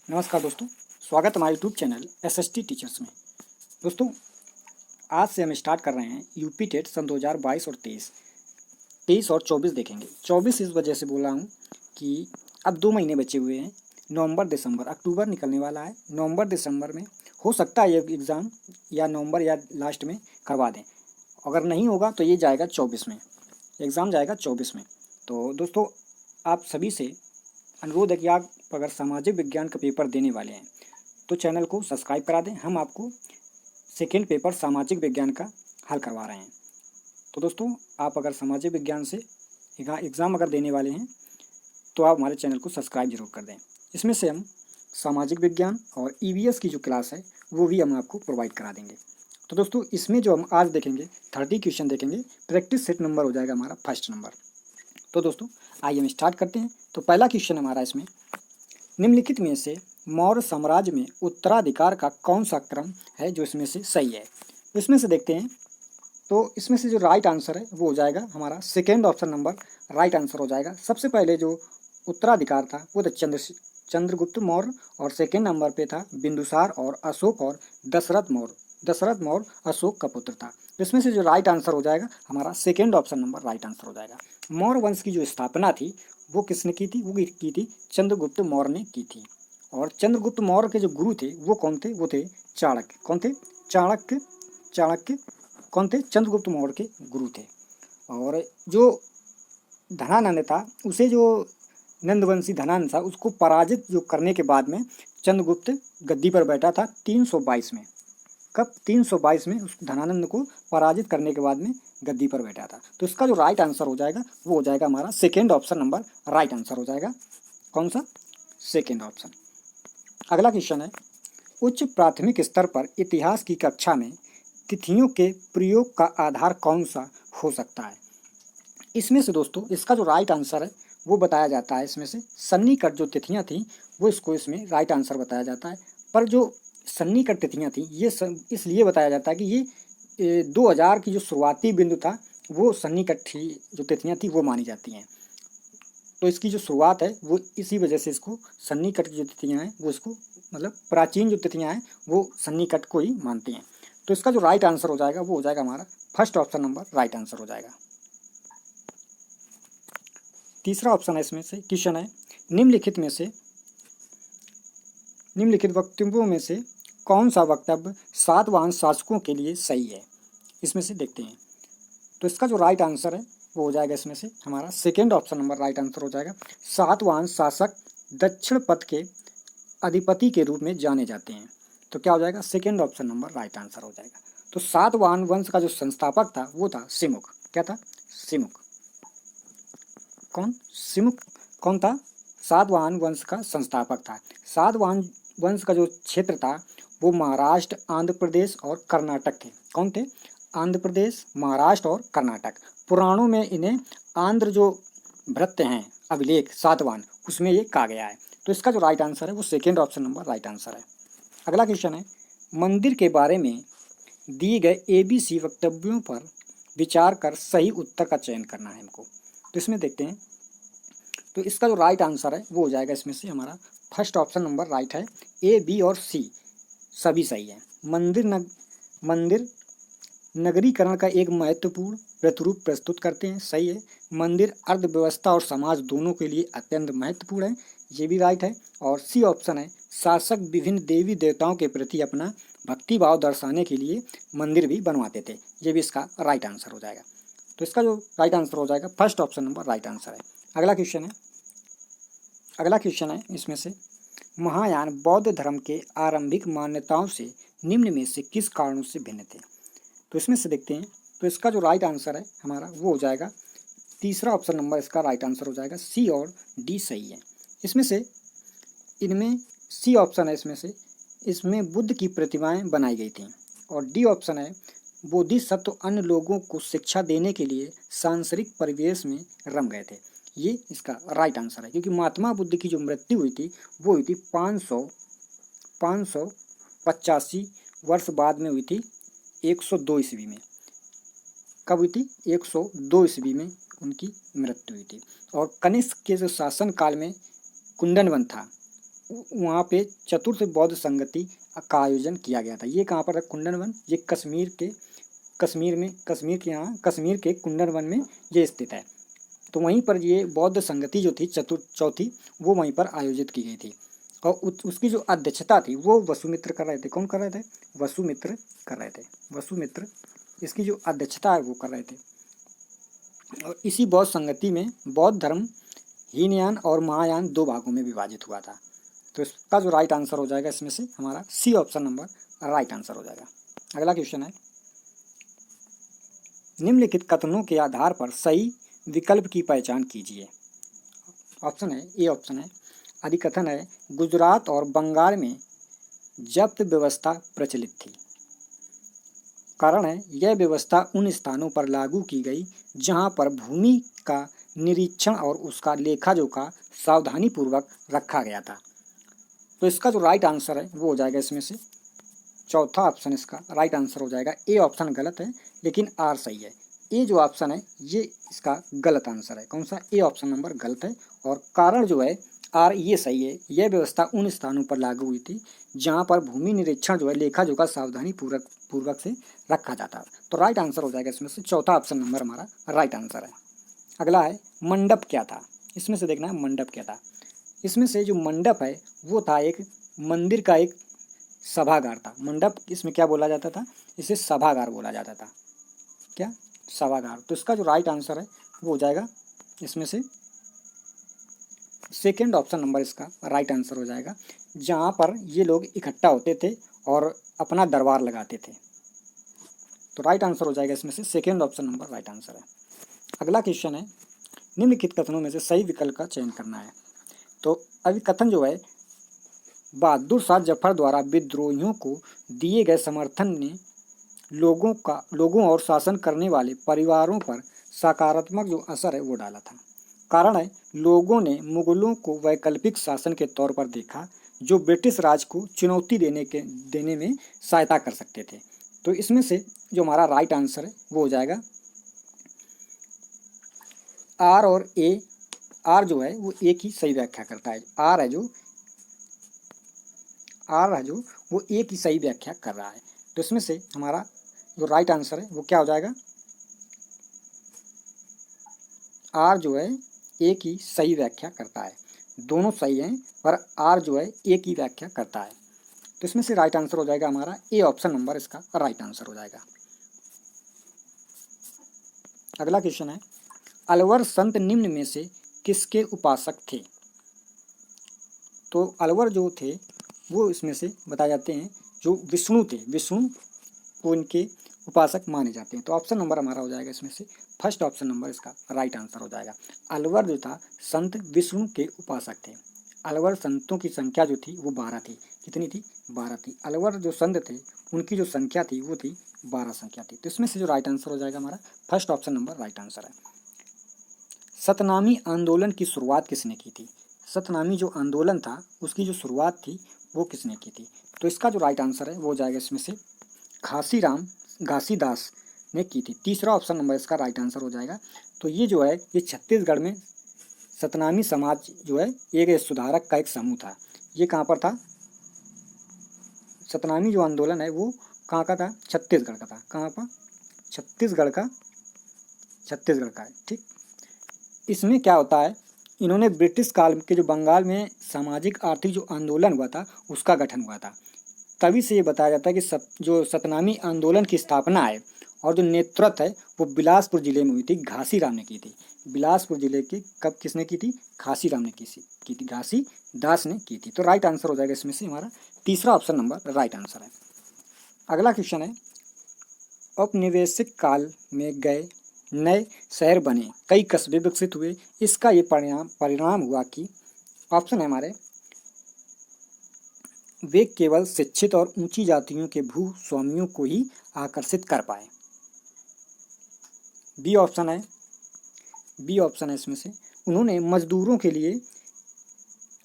नमस्कार दोस्तों, स्वागत है हमारे यूट्यूब चैनल एसएसटी टीचर्स में। दोस्तों, आज से हम स्टार्ट कर रहे हैं यूपी टेट सन 2022 और 23 और 24 देखेंगे। 24 इस वजह से बोल रहा हूँ कि अब 2 महीने बचे हुए हैं। नवंबर दिसंबर अक्टूबर निकलने वाला है। नवंबर दिसंबर में हो सकता है ये एग्ज़ाम या नवंबर या लास्ट में करवा दें। अगर नहीं होगा तो ये जाएगा 24 में, एग्ज़ाम जाएगा 24 में। तो दोस्तों, आप सभी से अनुरोध है कि आप अगर सामाजिक विज्ञान का पेपर देने वाले हैं तो चैनल को सब्सक्राइब करा दें। हम आपको सेकेंड पेपर सामाजिक विज्ञान का हल करवा रहे हैं। तो दोस्तों, आप अगर सामाजिक विज्ञान से एग्ज़ाम अगर देने वाले हैं तो आप हमारे चैनल को सब्सक्राइब जरूर कर दें। इसमें से हम सामाजिक विज्ञान और ईवीएस की जो क्लास है वो भी हम आपको प्रोवाइड करा देंगे। तो दोस्तों, इसमें जो हम आज देखेंगे 30 क्वेश्चन देखेंगे। प्रैक्टिस सेट नंबर हो जाएगा हमारा फर्स्ट नंबर। तो दोस्तों, आइए हम स्टार्ट करते हैं। तो पहला क्वेश्चन हमारा इसमें, निम्नलिखित में से मौर्य साम्राज्य में उत्तराधिकार का कौन सा क्रम है जो इसमें से सही है। इसमें से देखते हैं। तो इसमें से जो राइट आंसर है वो हो जाएगा हमारा second option number right answer हो जाएगा। सबसे पहले जो उत्तराधिकार था वो था चंद्रगुप्त मौर्य, और सेकेंड नंबर पे था बिंदुसार और अशोक और दशरथ मौर्य। दशरथ मौर्य अशोक का पुत्र था। इसमें से जो राइट आंसर हो जाएगा हमारा second option number right answer हो जाएगा। मौर्य वंश की जो स्थापना थी वो किसने की थी? वो की थी चंद्रगुप्त मौर्य ने की थी। और चंद्रगुप्त मौर्य के जो गुरु थे वो कौन थे? वो थे चाणक्य। कौन थे? चाणक्य। चाणक्य कौन थे? चंद्रगुप्त मौर्य के गुरु थे। और जो धनानंद था, उसे जो नंदवंशी धनानंद था उसको पराजित जो करने के बाद में चंद्रगुप्त गद्दी पर बैठा था 322 में। कब? 322 में उस धनानंद को पराजित करने के बाद में गद्दी पर बैठा था। तो इसका जो राइट आंसर हो जाएगा वो हो जाएगा हमारा second option number right answer हो जाएगा। कौन सा? Second option. अगला क्वेश्चन है, उच्च प्राथमिक स्तर पर इतिहास की कक्षा में तिथियों के प्रयोग का आधार कौन सा हो सकता है? इसमें से दोस्तों इसका जो राइट आंसर है वो बताया जाता है, इसमें से सन्निकट जो तिथियां थी वो इसको इसमें राइट आंसर बताया जाता है। पर जो सन्निकट तिथियां थी ये इसलिए बताया जाता है कि ये 2000 की जो शुरुआती बिंदु था वो सन्निकट थी, जो तिथियां थी वो मानी जाती हैं। तो इसकी जो शुरुआत है वो इसी वजह से इसको सन्निकट की जो तिथियां हैं वो इसको मतलब प्राचीन जो तिथियां हैं वो सन्निकट को ही मानती हैं। तो इसका जो राइट आंसर हो जाएगा वो हो जाएगा हमारा first option number right answer हो जाएगा। तीसरा ऑप्शन है इसमें से क्वेश्चन है, निम्नलिखित वक्तव्यों में से कौन सा वक्तव्य सातवाहन शासकों के लिए सही है? इसमें से देखते हैं। तो इसका जो राइट आंसर है वो हो जाएगा इसमें से हमारा second option number right answer हो जाएगा। सातवाहन शासक दक्षिण पथ के अधिपति के रूप में जाने जाते हैं। तो क्या हो जाएगा? Second option number right answer हो जाएगा। तो सातवाहन वंश का जो संस्थापक था वो था सिमुक। क्या था? सिमुक। कौन? सिमुक कौन था? सातवाहन वंश का संस्थापक था। सातवाहन वंश का जो क्षेत्र था वो महाराष्ट्र, आंध्र प्रदेश और कर्नाटक थे। कौन थे? आंध्र प्रदेश, महाराष्ट्र और कर्नाटक। पुराणों में इन्हें आंध्र जो भृत्य हैं अभिलेख सातवाहन उसमें ये कहा गया है। तो इसका जो राइट आंसर है वो second option number right answer है। अगला क्वेश्चन है, मंदिर के बारे में दिए गए ABC वक्तव्यों पर विचार कर सही उत्तर का चयन करना है हमको। तो इसमें देखते हैं। तो इसका जो राइट आंसर है वो हो जाएगा इसमें से हमारा फर्स्ट ऑप्शन नंबर राइट है। A, B और C सभी सही है। मंदिर नगरीकरण का एक महत्वपूर्ण प्रतिरूप प्रस्तुत करते हैं, सही है। मंदिर अर्थव्यवस्था और समाज दोनों के लिए अत्यंत महत्वपूर्ण है, ये भी राइट है। और सी ऑप्शन है, शासक विभिन्न देवी देवताओं के प्रति अपना भक्तिभाव दर्शाने के लिए मंदिर भी बनवाते थे, ये भी इसका राइट आंसर हो जाएगा। तो इसका जो राइट आंसर हो जाएगा first option number right answer है। अगला क्वेश्चन है इसमें से, महायान बौद्ध धर्म के आरंभिक मान्यताओं से निम्न में से किस कारणों से भिन्न थे? तो इसमें से देखते हैं। तो इसका जो राइट आंसर है हमारा वो हो जाएगा तीसरा ऑप्शन नंबर इसका राइट आंसर हो जाएगा। C और D सही है। इसमें से इनमें C ऑप्शन है इसमें बुद्ध की प्रतिमाएं बनाई गई थी। और D ऑप्शन है, बोधिसत्व अन्य लोगों को शिक्षा देने के लिए सांसारिक परिवेश में रम गए थे, ये इसका राइट आंसर है। क्योंकि महात्मा बुद्ध की जो मृत्यु हुई थी वो हुई थी 585 वर्ष बाद में हुई थी 102 ईस्वी में। कब हुई थी? 102 ईस्वी में उनकी मृत्यु हुई थी। और कनिष्क के जो शासन काल में कुंदन वन था, वहाँ पे चतुर्थ बौद्ध संगति का आयोजन किया गया था। ये कहाँ पर है? कुंदन वन। ये कश्मीर के यहाँ कश्मीर के कुंदन वन में ये स्थित है। तो वहीं पर ये बौद्ध संगति जो थी चौथी वो वहीं पर आयोजित की गई थी। और उसकी जो अध्यक्षता थी वो वसुमित्र कर रहे थे। कौन कर रहे थे? वसुमित्र कर रहे थे। वसुमित्र इसकी जो अध्यक्षता है वो कर रहे थे। और इसी बौद्ध संगति में बौद्ध धर्म हीनयान और महायान दो भागों में विभाजित हुआ था। तो इसका जो राइट आंसर हो जाएगा इसमें से हमारा C option number right answer हो जाएगा। अगला क्वेश्चन है, निम्नलिखित कथनों के आधार पर सही विकल्प की पहचान कीजिए। ऑप्शन है, ए ऑप्शन है, अधिकथन है गुजरात और बंगाल में जब्त व्यवस्था प्रचलित थी। कारण है यह व्यवस्था उन स्थानों पर लागू की गई जहां पर भूमि का निरीक्षण और उसका लेखा जोखा सावधानी पूर्वक रखा गया था। तो इसका जो राइट आंसर है वो हो जाएगा इसमें से चौथा ऑप्शन इसका राइट आंसर हो जाएगा। ए ऑप्शन गलत है लेकिन आर सही है। ए जो ऑप्शन है ये इसका गलत आंसर है। कौन सा? ए ऑप्शन नंबर गलत है। और कारण जो है आर ये सही है। यह व्यवस्था उन स्थानों पर लागू हुई थी जहां पर भूमि निरीक्षण जो है लेखा जोखा सावधानी पूर्वक से रखा जाता है। तो राइट आंसर हो जाएगा इसमें से चौथा ऑप्शन नंबर हमारा राइट आंसर है। अगला है मंडप क्या था। इसमें से देखना है मंडप क्या था। इसमें से जो मंडप है वो था एक मंदिर का एक सभागार था। मंडप इसमें क्या बोला जाता था? इसे सभागार बोला जाता था। क्या? सभागार। तो इसका जो राइट आंसर है वो हो जाएगा इसमें से सेकेंड ऑप्शन नंबर इसका राइट आंसर हो जाएगा, जहाँ पर ये लोग इकट्ठा होते थे और अपना दरबार लगाते थे। तो राइट आंसर हो जाएगा इसमें से second option number right answer है। अगला क्वेश्चन है, निम्नलिखित कथनों में से सही विकल्प का चयन करना है। तो अभी कथन जो है, बहादुर शाह जफर द्वारा विद्रोहियों को दिए गए समर्थन ने लोगों और शासन करने वाले परिवारों पर सकारात्मक जो असर है वो डाला था। कारण है लोगों ने मुगलों को वैकल्पिक शासन के तौर पर देखा जो ब्रिटिश राज को चुनौती देने में सहायता कर सकते थे। तो इसमें से जो हमारा राइट आंसर है वो हो जाएगा आर और ए। आर जो है वो ए की सही व्याख्या करता है। आर है जो वो ए की सही व्याख्या कर रहा है। तो इसमें से हमारा जो राइट आंसर है वो क्या हो जाएगा? आर जो है ए की सही व्याख्या करता है। दोनों सही हैं पर आर जो है ए की व्याख्या करता है। तो इसमें से राइट आंसर हो जाएगा हमारा ए ऑप्शन नंबर इसका राइट आंसर हो जाएगा। अगला क्वेश्चन है, अलवर संत निम्न में से किसके उपासक थे? तो अलवर जो थे वो इसमें से बताए जाते हैं जो विष्णु थे। विष्णु को इनके उपासक माने जाते हैं। तो ऑप्शन नंबर हमारा हो जाएगा इसमें से फर्स्ट ऑप्शन नंबर इसका राइट आंसर हो जाएगा। अलवर जो था संत विष्णु के उपासक थे। अलवर संतों की संख्या जो थी वो 12 थी। कितनी थी? 12 थी। अलवर जो संत थे उनकी जो संख्या थी वो थी 12 संख्या थी। तो इसमें से जो राइट आंसर हो जाएगा हमारा first option number right answer है। सतनामी आंदोलन की शुरुआत किसने की थी? सतनामी जो आंदोलन था उसकी जो शुरुआत थी वो किसने की थी? तो इसका जो राइट आंसर है वो हो जाएगा इसमें से घासीदास ने की थी। तीसरा ऑप्शन नंबर इसका राइट आंसर हो जाएगा। तो ये जो है ये छत्तीसगढ़ में सतनामी समाज जो है एक सुधारक का एक समूह था। ये कहाँ पर था? सतनामी जो आंदोलन है वो कहाँ का था? छत्तीसगढ़ का था। कहाँ पर? छत्तीसगढ़ का है। ठीक। इसमें क्या होता है, इन्होंने ब्रिटिश काल के जो बंगाल में सामाजिक आर्थिक जो आंदोलन हुआ था उसका गठन हुआ था। तभी से ये बताया जाता है कि जो सतनामी आंदोलन की स्थापना है और जो नेतृत्व है वो बिलासपुर जिले में हुई थी। घासीराम ने की थी। बिलासपुर जिले की कब किसने की थी? घासीराम ने की थी। घासीदास ने की थी। तो राइट आंसर हो जाएगा इसमें से हमारा तीसरा ऑप्शन नंबर राइट आंसर है। अगला क्वेश्चन है, औपनिवेशिक काल में गए नए शहर बने, कई कस्बे विकसित हुए, इसका ये परिणाम हुआ कि ऑप्शन है हमारे वे केवल शिक्षित और ऊंची जातियों के भूस्वामियों को ही आकर्षित कर पाए। बी ऑप्शन है इसमें से उन्होंने मजदूरों के लिए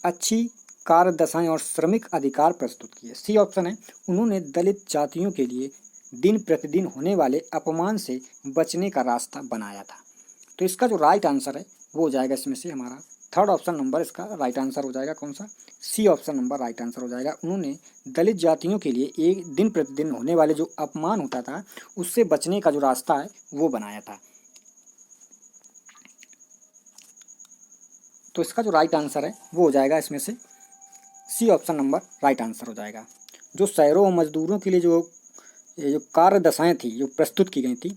अच्छी कार्य दशाएं और श्रमिक अधिकार प्रस्तुत किए। सी ऑप्शन है उन्होंने दलित जातियों के लिए दिन प्रतिदिन होने वाले अपमान से बचने का रास्ता बनाया था। तो इसका जो राइट आंसर है वो हो जाएगा इसमें से हमारा थर्ड ऑप्शन नंबर इसका राइट आंसर हो जाएगा कौन सा, C option number right answer हो जाएगा। उन्होंने दलित जातियों के लिए एक दिन प्रतिदिन होने वाले जो अपमान होता था उससे बचने का जो रास्ता है वो बनाया था। तो इसका जो राइट आंसर है वो हो जाएगा इसमें से C option number right answer हो जाएगा। जो शहरों और मजदूरों के लिए जो कार्य दशाएँ थी जो प्रस्तुत की गई थी,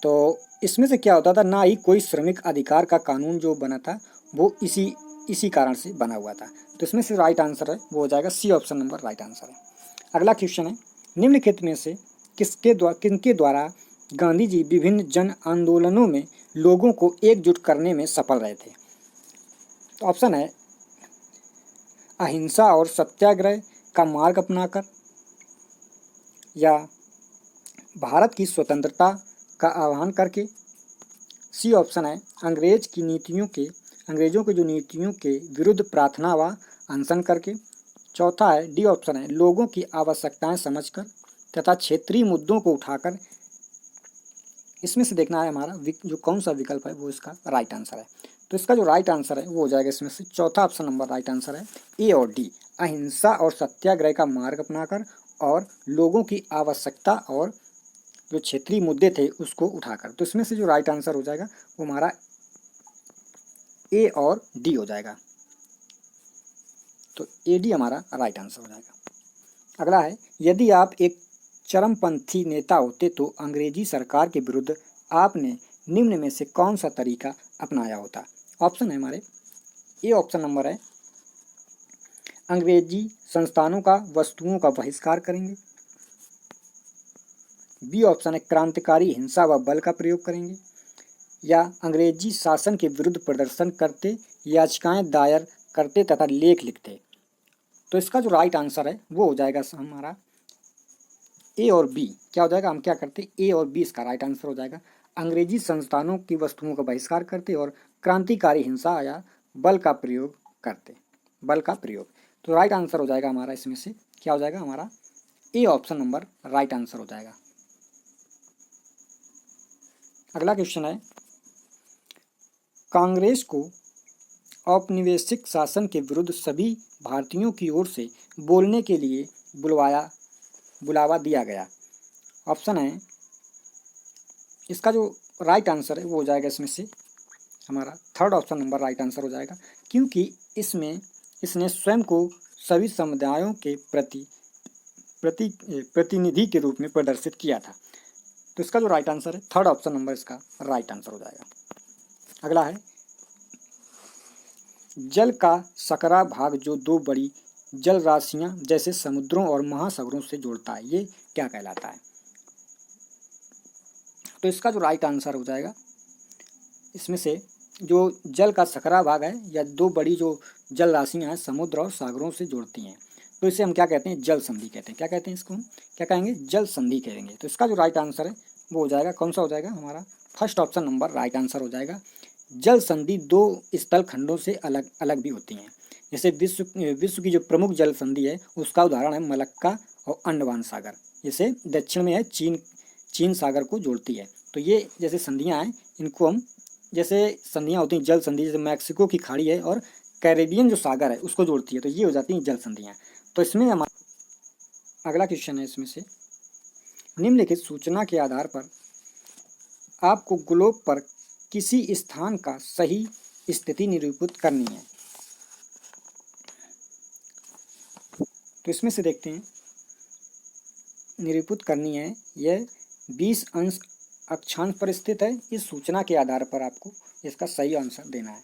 तो इसमें से क्या होता था, ना ही कोई श्रमिक अधिकार का कानून जो बना था वो इसी कारण से बना हुआ था। तो इसमें से राइट आंसर है वो हो जाएगा C option number right answer है। अगला क्वेश्चन है, निम्नलिखित में से किनके द्वारा गांधी जी विभिन्न जन आंदोलनों में लोगों को एकजुट करने में सफल रहे थे। तो ऑप्शन है अहिंसा और सत्याग्रह का मार्ग अपनाकर, या भारत की स्वतंत्रता का आह्वान करके, सी ऑप्शन है अंग्रेजों की जो नीतियों के विरुद्ध प्रार्थना व अनशन करके, चौथा है डी ऑप्शन है लोगों की आवश्यकताएं समझकर तथा क्षेत्रीय मुद्दों को उठाकर। इसमें से देखना है हमारा जो कौन सा विकल्प है वो इसका राइट आंसर है। तो इसका जो राइट आंसर है वो हो जाएगा इसमें से चौथा ऑप्शन नंबर राइट आंसर है, ए और डी, अहिंसा और सत्याग्रह का मार्ग अपनाकर और लोगों की आवश्यकता और जो क्षेत्रीय मुद्दे थे उसको उठाकर। तो इसमें से जो राइट आंसर हो जाएगा वो हमारा ए और डी हो जाएगा। तो ए डी हमारा राइट आंसर हो जाएगा। अगला है, यदि आप एक चरमपंथी नेता होते तो अंग्रेजी सरकार के विरुद्ध आपने निम्न में से कौन सा तरीका अपनाया होता। ऑप्शन है हमारे ए ऑप्शन नंबर है अंग्रेजी संस्थानों का वस्तुओं का बहिष्कार करेंगे, बी ऑप्शन है क्रांतिकारी हिंसा व बल का प्रयोग करेंगे, या अंग्रेजी शासन के विरुद्ध प्रदर्शन करते, याचिकाएं दायर करते तथा लेख लिखते। तो इसका जो राइट आंसर है वो हो जाएगा हमारा ए और बी। क्या हो जाएगा, हम क्या करते, ए और बी इसका राइट आंसर हो जाएगा। अंग्रेजी संस्थानों की वस्तुओं का बहिष्कार करते और क्रांतिकारी हिंसा या बल का प्रयोग करते, बल का प्रयोग। तो राइट आंसर हो जाएगा हमारा इसमें से क्या हो जाएगा, हमारा A option number right answer हो जाएगा। अगला क्वेश्चन है, कांग्रेस को औपनिवेशिक शासन के विरुद्ध सभी भारतीयों की ओर से बोलने के लिए बुलावा दिया गया। ऑप्शन है इसका जो राइट आंसर है वो हो जाएगा इसमें से हमारा third option number right answer हो जाएगा, क्योंकि इसने स्वयं को सभी समुदायों के प्रतिनिधि के रूप में प्रदर्शित किया था। तो इसका जो राइट आंसर है थर्ड ऑप्शन नंबर इसका राइट आंसर हो जाएगा। अगला है, जल का सकरा भाग जो दो बड़ी जल राशियां जैसे समुद्रों और महासागरों से जोड़ता है, ये क्या कहलाता है। तो इसका जो राइट आंसर हो जाएगा इसमें से जो जल का सकरा भाग है या दो बड़ी जो जल राशियां हैं समुद्र और सागरों से जोड़ती हैं, तो इसे हम क्या कहते हैं, जल संधि कहते हैं। क्या कहते हैं इसको, हम क्या कहेंगे, जल संधि कहेंगे। तो इसका जो राइट आंसर है वो हो जाएगा कौन सा हो जाएगा, हमारा first option number right answer हो जाएगा। जल संधि दो स्थल खंडों से अलग अलग भी होती हैं। जैसे विश्व की जो प्रमुख जल संधि है उसका उदाहरण है मलक्का और अंडमान सागर। जैसे दक्षिण में है चीन सागर को जोड़ती है। तो ये जैसे संधियाँ हैं इनको हम जैसे संधियाँ होती हैं जल संधि, जैसे मैक्सिको की खाड़ी है और कैरेबियन जो सागर है उसको जोड़ती है, तो ये हो जाती हैं जल संधियाँ। तो इसमें हमारा अगला क्वेश्चन है, इसमें से निम्नलिखित सूचना के आधार पर आपको ग्लोब पर किसी स्थान का सही स्थिति निरूपित करनी है। तो इसमें से देखते हैं, निरूपित करनी है, यह 20 अंश अक्षांश पर स्थित है। इस सूचना के आधार पर आपको इसका सही आंसर देना है।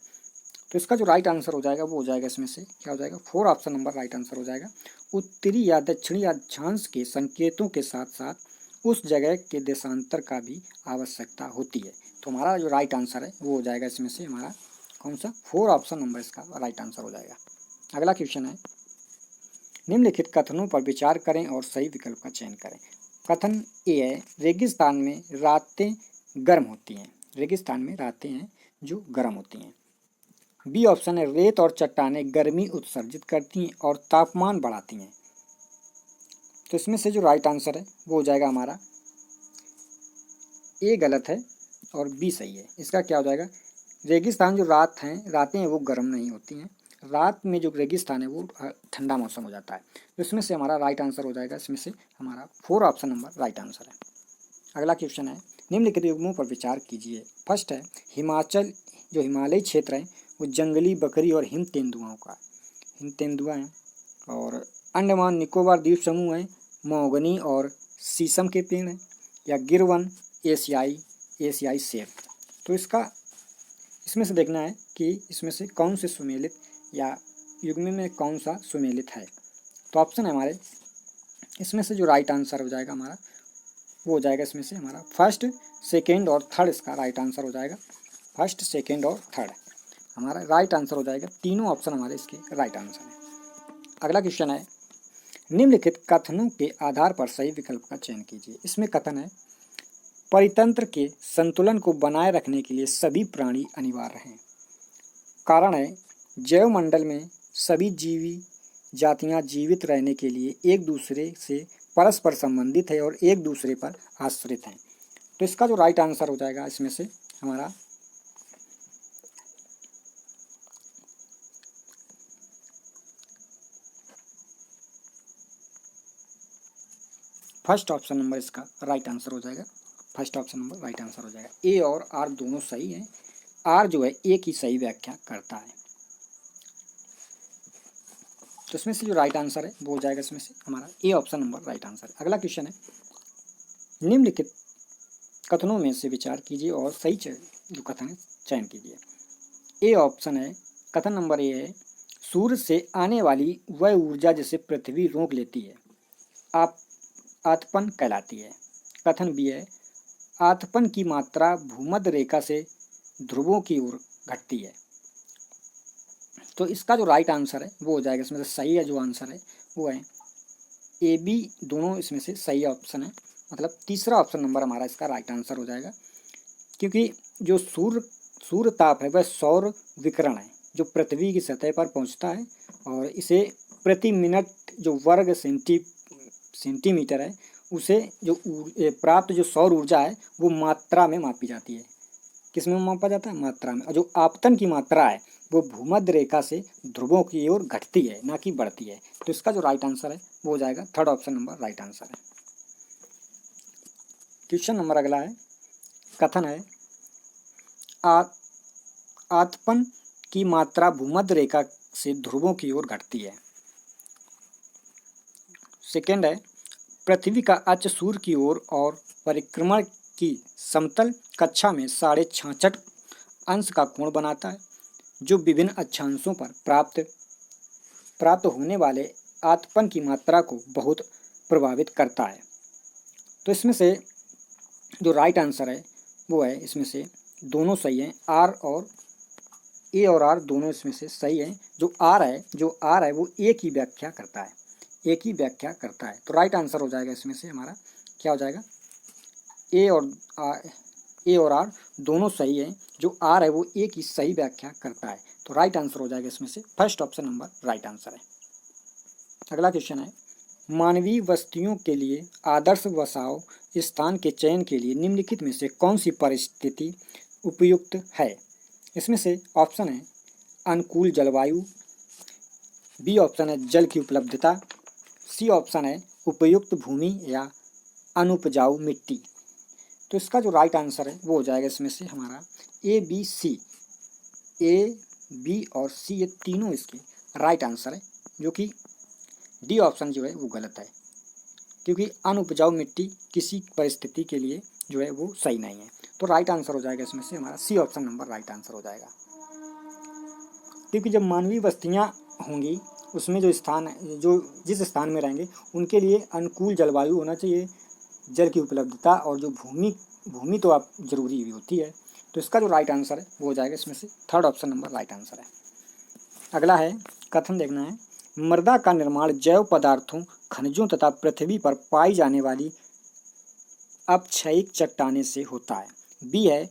तो इसका जो राइट आंसर हो जाएगा वो हो जाएगा इसमें से क्या हो जाएगा, four option number right answer हो जाएगा। उत्तरी या दक्षिणी अक्षांश के संकेतों के साथ साथ उस जगह के देशांतर का भी आवश्यकता होती है। तो हमारा जो राइट आंसर है वो हो जाएगा इसमें से हमारा कौन सा, फोर ऑप्शन नंबर इसका राइट आंसर हो जाएगा। अगला क्वेश्चन है, निम्नलिखित कथनों पर विचार करें और सही विकल्प का चयन करें। कथन ए है, रेगिस्तान में रातें गर्म होती हैं। रेगिस्तान में रातें हैं जो गर्म होती हैं। बी ऑप्शन है, रेत और चट्टानें गर्मी उत्सर्जित करती हैं और तापमान बढ़ाती हैं। तो इसमें से जो राइट आंसर है वो हो जाएगा हमारा ए गलत है और बी सही है। इसका क्या हो जाएगा, रेगिस्तान जो रात हैं, रातें हैं वो गर्म नहीं होती हैं। रात में जो रेगिस्तान है वो ठंडा मौसम हो जाता है। तो इसमें से हमारा राइट आंसर हो जाएगा, इसमें से हमारा 4 ऑप्शन नंबर राइट आंसर है। अगला क्वेश्चन है, निम्नलिखित युग्मों पर विचार कीजिए। फर्स्ट है, हिमाचल जो हिमालयी क्षेत्र है वो जंगली बकरी और हिम तेंदुआओं का, हिम तेंदुआ है। और अंडमान निकोबार द्वीप समूह है महोगनी और शीशम के पेड़ हैं। या गिरवन एशियाई सेब। तो इसमें से देखना है कि इसमें से कौन से सुमेलित या युग्म में कौन सा सुमेलित है। तो ऑप्शन है हमारे, इसमें से जो राइट आंसर हो जाएगा हमारा वो हो जाएगा इसमें से हमारा फर्स्ट, सेकेंड और थर्ड इसका राइट आंसर हो जाएगा। फर्स्ट, सेकेंड और थर्ड हमारा राइट आंसर हो जाएगा। तीनों ऑप्शन हमारे इसके राइट आंसर है। अगला क्वेश्चन है, निम्नलिखित कथनों के आधार पर सही विकल्प का चयन कीजिए। इसमें कथन है, परितंत्र के संतुलन को बनाए रखने के लिए सभी प्राणी अनिवार्य हैं। कारण है, जैव मंडल में सभी जीवी जातियां जीवित रहने के लिए एक दूसरे से परस्पर संबंधित है और एक दूसरे पर आश्रित हैं। तो इसका जो राइट आंसर हो जाएगा इसमें से हमारा फर्स्ट ऑप्शन नंबर इसका राइट आंसर हो जाएगा। First option number right answer हो जाएगा। ए और आर दोनों सही हैं। आर जो है ए की सही व्याख्या करता है। तो इसमें से जो राइट आंसर है वो हो जाएगा इसमें से हमारा A option number right answer है। अगला क्वेश्चन है, निम्नलिखित कथनों में से विचार कीजिए और सही जो कथन है चयन कीजिए। ए ऑप्शन है, कथन नंबर ए है, सूर्य से आने वाली वह ऊर्जा जिसे पृथ्वी रोक लेती है आप आतपन कहलाती है। कथन बी है, आतपन की मात्रा भूमध्य रेखा से ध्रुवों की ओर घटती है। तो इसका जो राइट आंसर है वो हो जाएगा, इसमें से सही है जो आंसर है वो है ए बी, दोनों इसमें से सही ऑप्शन है। मतलब तीसरा ऑप्शन नंबर हमारा इसका राइट आंसर हो जाएगा, क्योंकि जो सूर्य ताप है वह सौर विकिरण है जो पृथ्वी की सतह पर पहुंचता है और इसे प्रति मिनट जो वर्ग सेंटीमीटर है उसे जो प्राप्त जो सौर ऊर्जा है वो मात्रा में मापी जाती है। किस में मापा जाता है? मात्रा में। और जो आपतन की मात्रा है वो भूमध्य रेखा से ध्रुवों की ओर घटती है, ना कि बढ़ती है। तो इसका जो राइट आंसर है वो हो जाएगा third option number right answer है। क्वेश्चन नंबर अगला है, कथन है, आतपन की मात्रा भूमध्य रेखा से ध्रुवों की ओर घटती है। सेकेंड है, पृथ्वी का अक्ष सूर्य की ओर और परिक्रमण की समतल कक्षा में 66.5 अंश का कोण बनाता है जो विभिन्न अक्षांशों पर प्राप्त होने वाले आतपन की मात्रा को बहुत प्रभावित करता है। तो इसमें से जो राइट आंसर है वो है, इसमें से दोनों सही हैं। आर और ए और आर दोनों इसमें से सही हैं। जो आर है वो ए की व्याख्या करता है, ए की व्याख्या करता है। तो राइट आंसर हो जाएगा इसमें से हमारा क्या हो जाएगा, ए और आर दोनों सही हैं। जो आर है वो ए की सही व्याख्या करता है। तो राइट आंसर हो जाएगा इसमें से first option number right answer है। अगला क्वेश्चन है, मानवीय बस्तियों के लिए आदर्श बसाव स्थान के चयन के लिए निम्नलिखित में से कौन सी परिस्थिति उपयुक्त है। इसमें से ऑप्शन है, अनुकूल जलवायु, बी ऑप्शन है जल की उपलब्धता, सी ऑप्शन है उपयुक्त भूमि या अनुपजाऊ मिट्टी। तो इसका जो राइट आंसर है वो हो जाएगा इसमें से हमारा ए बी और सी, ये तीनों इसके राइट आंसर है, जो कि डी ऑप्शन जो है वो गलत है, क्योंकि अनुपजाऊ मिट्टी किसी परिस्थिति के लिए जो है वो सही नहीं है। तो राइट आंसर हो जाएगा इसमें से हमारा C option number right answer हो जाएगा, क्योंकि जब मानवीय बस्तियां होंगी उसमें जो जिस स्थान में रहेंगे उनके लिए अनुकूल जलवायु होना चाहिए, जल की उपलब्धता और जो भूमि तो आप जरूरी भी होती है। तो इसका जो राइट आंसर है वो हो जाएगा इसमें से third option number right answer है। अगला है, कथन देखना है, मृदा का निर्माण जैव पदार्थों, खनिजों तथा पृथ्वी पर पाई जाने वाली अपक्षयिक चट्टाने से होता है। बी है,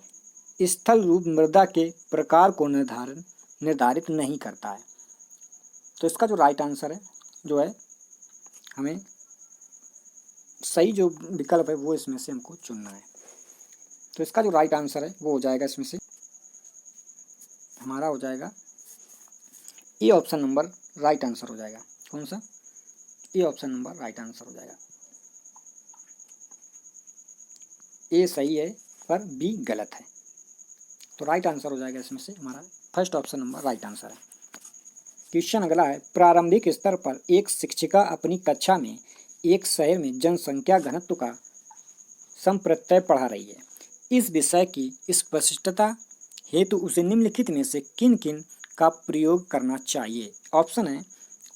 स्थल रूप मृदा के प्रकार को निर्धारित नहीं करता है। तो इसका जो राइट आंसर है जो है, हमें सही जो विकल्प है वो इसमें से हमको चुनना है। तो इसका जो राइट आंसर है वो हो जाएगा इसमें से हमारा हो जाएगा A option number right answer हो जाएगा। कौन सा? A option number right answer हो जाएगा। ए सही है पर बी गलत है, तो राइट आंसर हो जाएगा इसमें से हमारा first option number right answer है। क्वेश्चन अगला है, प्रारंभिक स्तर पर एक शिक्षिका अपनी कक्षा में एक शहर में जनसंख्या घनत्व का संप्रत्यय पढ़ा रही है। इस विषय की स्पष्टता हेतु उसे निम्नलिखित में से किन किन का प्रयोग करना चाहिए? ऑप्शन है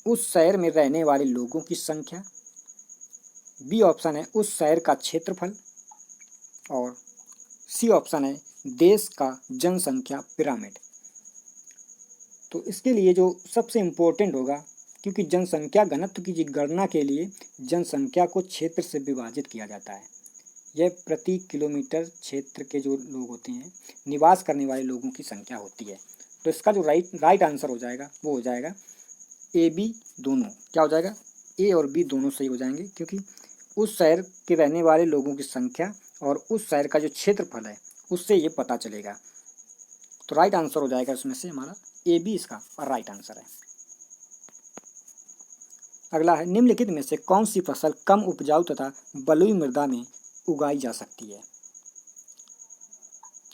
उस शहर में रहने वाले लोगों की संख्या, बी ऑप्शन है उस शहर का क्षेत्रफल, और सी ऑप्शन है देश का जनसंख्या पिरामिड। तो इसके लिए जो सबसे इम्पोर्टेंट होगा, क्योंकि जनसंख्या घनत्व की गणना के लिए जनसंख्या को क्षेत्र से विभाजित किया जाता है। यह प्रति किलोमीटर क्षेत्र के जो लोग होते हैं, निवास करने वाले लोगों की संख्या होती है। तो इसका जो राइट आंसर हो जाएगा वो हो जाएगा ए बी दोनों। क्या हो जाएगा? ए और बी दोनों सही हो जाएंगे, क्योंकि उस शहर के रहने वाले लोगों की संख्या और उस शहर का जो क्षेत्रफल है उससे ये पता चलेगा। तो राइट आंसर हो जाएगा इसमें से हमारा ए बी इसका राइट आंसर है। अगला है, निम्नलिखित में से कौन सी फसल कम उपजाऊ तथा बलुई मृदा में उगाई जा सकती है?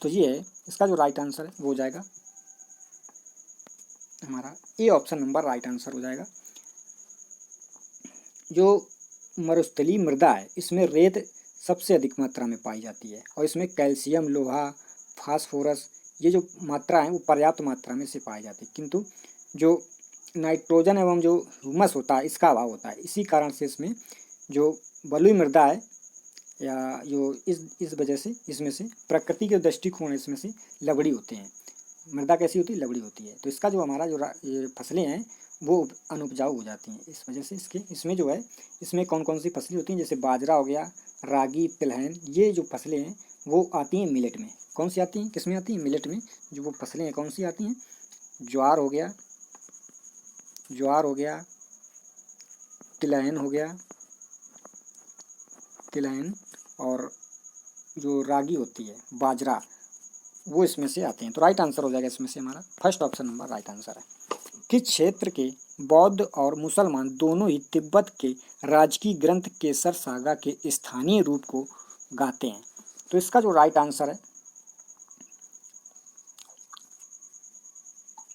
तो ये है इसका जो राइट आंसर है वो हो जाएगा हमारा A option number right answer हो जाएगा। जो मरुस्थलीय मृदा है इसमें रेत सबसे अधिक मात्रा में पाई जाती है, और इसमें कैल्शियम, लोहा, फास्फोरस ये जो मात्रा है वो पर्याप्त मात्रा में से पाई जाती है, किंतु जो नाइट्रोजन एवं जो ह्यूमस होता है इसका अभाव होता है। इसी कारण से इसमें जो बलुई मृदा है या जो इस वजह से इसमें से प्रकृति के दृष्टिकोण इसमें से लवड़ी होते हैं। मृदा कैसी होती है? लवड़ी होती है। तो इसका जो हमारा जो ये फसलें हैं वो अनुपजाऊ हो जाती हैं। इस वजह से इसमें जो है इसमें कौन कौन सी फसलें होती हैं, जैसे बाजरा हो गया, रागी, तिलहन, ये जो फसलें हैं वो आती हैं मिलेट में। कौन सी आती हैं? किस में आती हैं? मिलेट में जो वो फसलें हैं कौन सी आती हैं? ज्वार हो गया, तिलहन हो गया, तिलहन, और जो रागी होती है बाजरा, वो इसमें से आते हैं। तो राइट आंसर हो जाएगा इसमें से हमारा first option number right answer है। किस क्षेत्र के बौद्ध और मुसलमान दोनों ही तिब्बत के राजकीय ग्रंथ केसर सागा के स्थानीय रूप को गाते हैं? तो इसका जो राइट आंसर है,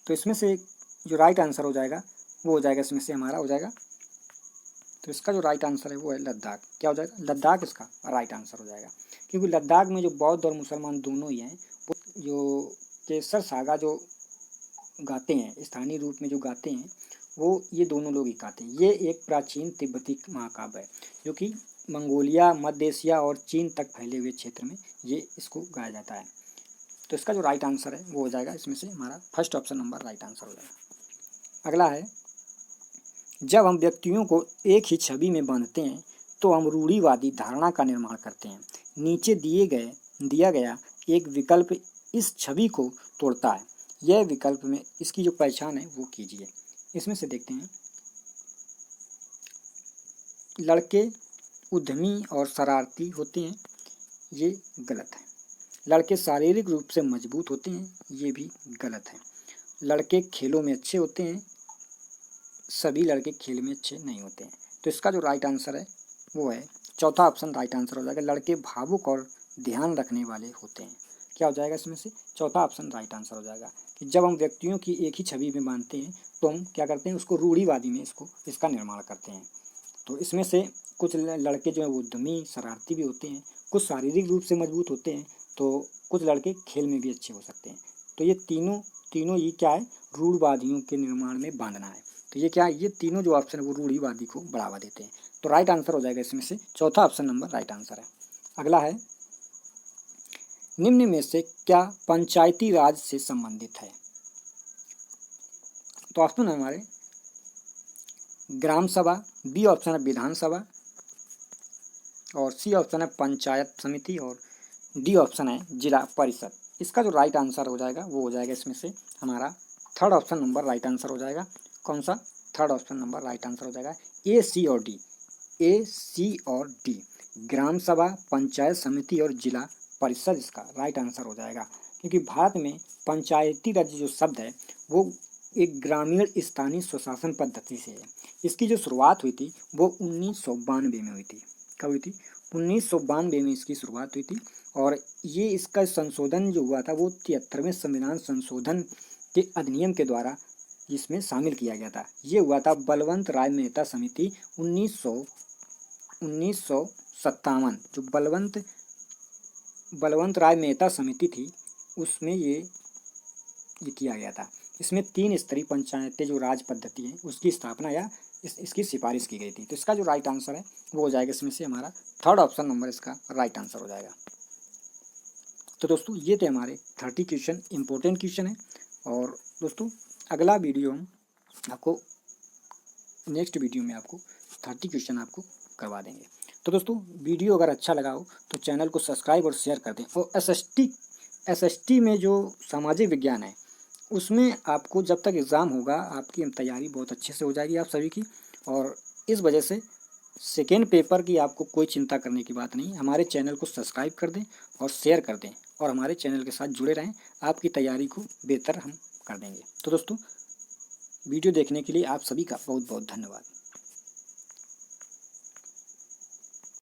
तो इसमें से जो राइट आंसर हो जाएगा वो हो जाएगा इसमें से हमारा हो जाएगा, तो इसका जो राइट आंसर है वो है लद्दाख। क्या हो जाएगा? लद्दाख इसका राइट आंसर हो जाएगा, क्योंकि लद्दाख में जो बौद्ध और मुसलमान दोनों ही हैं वो जो केसर सागा जो गाते हैं, स्थानीय रूप में जो गाते हैं, वो ये दोनों लोग ही गाते हैं। ये एक प्राचीन तिब्बती महाकाव्य है जो कि मंगोलिया, मध्य एशिया और चीन तक फैले हुए क्षेत्र में ये इसको गाया जाता है। तो इसका जो राइट आंसर है वो हो जाएगा इसमें से हमारा first option number right answer हो जाएगा। अगला है, जब हम व्यक्तियों को एक ही छवि में बांधते हैं तो हम रूढ़िवादी धारणा का निर्माण करते हैं। नीचे दिया गया एक विकल्प इस छवि को तोड़ता है। यह विकल्प में इसकी जो पहचान है वो कीजिए। इसमें से देखते हैं, लड़के उद्यमी और शरारती होते हैं, ये गलत है। लड़के शारीरिक रूप से मजबूत होते हैं, ये भी गलत है। लड़के खेलों में अच्छे होते हैं, सभी लड़के खेल में अच्छे नहीं होते हैं। तो इसका जो राइट आंसर है वो है चौथा ऑप्शन राइट आंसर हो जाएगा। लड़के भावुक और ध्यान रखने वाले होते हैं। क्या हो जाएगा इसमें से? चौथा ऑप्शन राइट आंसर हो जाएगा कि जब हम व्यक्तियों की एक ही छवि में बांधते हैं तो हम क्या करते हैं, उसको रूढ़िवादी में इसका निर्माण करते हैं। तो इसमें से कुछ लड़के जो है वो उद्यमी शरारती भी होते हैं, कुछ शारीरिक रूप से मजबूत होते हैं, तो कुछ लड़के खेल में भी अच्छे हो सकते हैं। तो ये तीनों ये क्या है, रूढ़िवादियों के निर्माण में बांधना है। तो ये क्या है, ये तीनों जो ऑप्शन है वो रूढ़िवादी को बढ़ावा देते हैं। तो राइट आंसर हो जाएगा इसमें से चौथा ऑप्शन नंबर राइट आंसर है। अगला है, निम्न में से क्या पंचायती राज से संबंधित है? तो ऑप्शन है हमारे ग्राम सभा, बी ऑप्शन है विधानसभा, और सी ऑप्शन है पंचायत समिति, और डी ऑप्शन है जिला परिषद। इसका जो राइट आंसर हो जाएगा वो हो जाएगा इसमें से हमारा third option number right answer हो जाएगा। कौन सा? Third option number right answer हो जाएगा ए, सी और डी। ए, सी और डी, ग्राम सभा, पंचायत समिति और जिला परिषद इसका राइट आंसर हो जाएगा। क्योंकि भारत में पंचायती राज जो शब्द है वो एक ग्रामीण स्थानीय स्वशासन पद्धति से है। इसकी जो शुरुआत हुई थी वो 1992 में हुई थी। कब हुई थी? 1992 में इसकी शुरुआत हुई थी। और ये इसका संशोधन जो हुआ था वो 73वें संविधान संशोधन के अधिनियम के द्वारा इसमें शामिल किया गया था। ये हुआ था बलवंत राय मेहता समिति 1957। जो बलवंत राय मेहता समिति थी उसमें ये किया गया था। इसमें 3 स्तरीय पंचायतें जो राज पद्धति है उसकी स्थापना या इसकी सिफारिश की गई थी। तो इसका जो राइट आंसर है वो हो जाएगा इसमें से हमारा थर्ड ऑप्शन नंबर इसका राइट आंसर हो जाएगा। तो दोस्तों ये थे हमारे 30 क्वेश्चन, इंपॉर्टेंट क्वेश्चन है। और दोस्तों अगला वीडियो हम आपको नेक्स्ट वीडियो में आपको 30 क्वेश्चन आपको करवा देंगे। तो दोस्तों वीडियो अगर अच्छा लगा हो तो चैनल को सब्सक्राइब और शेयर कर दें। और एसएसटी में जो सामाजिक विज्ञान है उसमें आपको जब तक एग्ज़ाम होगा आपकी तैयारी बहुत अच्छे से हो जाएगी आप सभी की। और इस वजह से सेकेंड पेपर की आपको कोई चिंता करने की बात नहीं। हमारे चैनल को सब्सक्राइब कर दें और शेयर कर दें और हमारे चैनल के साथ जुड़े रहें। आपकी तैयारी को बेहतर हम कर देंगे। तो दोस्तों वीडियो देखने के लिए आप सभी का बहुत बहुत धन्यवाद।